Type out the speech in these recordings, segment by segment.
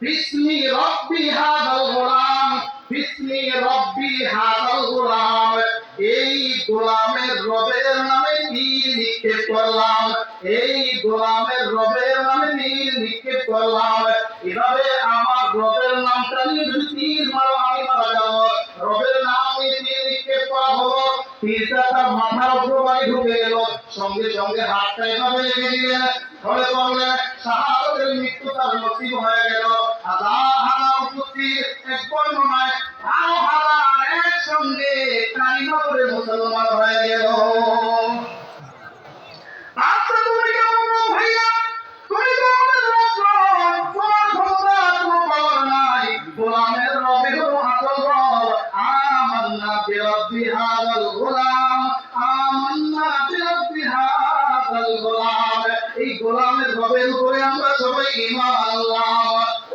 বিসমি রব্বি হাযাল গোলাম, বিসমি রব্বি হাযাল গোলাম। এই গোলামের রবের নামে তীর নিক্ষেপ করলাম, এই গোলামের রবের নামে তীর নিক্ষেপ করলাম। এভাবে আমার রবের নামটা নিয়ে যদি তীর মারো আমি মারা যাব। রবের নাম নিয়ে তীর নিক্ষেপ করা হলো, তীরটা তার মাথার উপর ঢুকে গেল। সঙ্গে সঙ্গে হাতটা এভাবে রেখে দিলেন, ধরে বললেন শাহাদাতের মৃত্যু তার নসিব হয়ে গেল। হাজার হাজার উপস্থিত এক বর্ণনায় 12,000 একসঙ্গে কালিমা পড়ে মুসলমান হয়ে গেল। আচ্ছা তুমি কেমন ভাইয়া? তুমি তো আমাদের রত্ন, তোমার ক্ষমতা কোনো পাওয়ার নাই। গোলামের রবে হলো আসল রব। আমান্না বিরব্বি হাযাল গোলাম, আমান্না বিরব্বি হাযাল গোলাম। এই গোলামের রবের উপরে আমরা সবাই ঈমান আনলাম।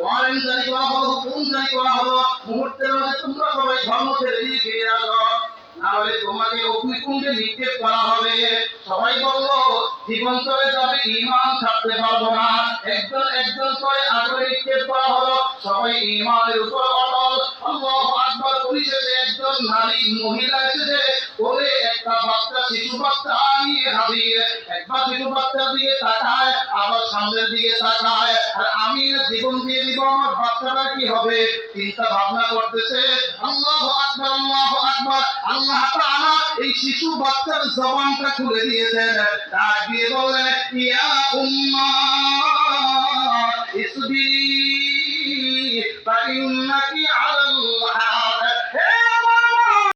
ওয়ারেন্ট জারি করা হলো, হুকুম জারি করা হলো, মুহূর্তের মধ্যে তোমরা সবাই ধর্ম ছেড়ে দিয়ে ফিরে আসো, নাহলে তোমাকে অগ্নিকুণ্ডে নিক্ষেপ করা হবে। সবাই বলল জীবন চলে যাবে, ঈমান ছাড়তে পারবো না। একজন একজন করে আগুনে নিক্ষেপ করা হলো, সবাই ঈমানের উপর অটল। আল্লাহু আকবার। পরিশেষে একজন নারী মহিলা এসেছে, বলে একটা বাচ্চা, শিশু বাচ্চা নিয়ে হাজির। একবার শিশু বাচ্চার দিকে তাকায়, আবার সামনের দিকে তাকায়, আর আমি জীবন দিয়ে দিব, আমার বাচ্চাটা কি হবে চিন্তা ভাবনা করতেছে। আল্লাহু আকবার, আল্লাহু আকবার। আল্লাহ তাআলা এই শিশু বাচ্চার জবানটা খুলে দিয়েছেন। ডাক দিয়ে বলেন ইয়া উম্মা ইসবিরি ফাইন্নাকা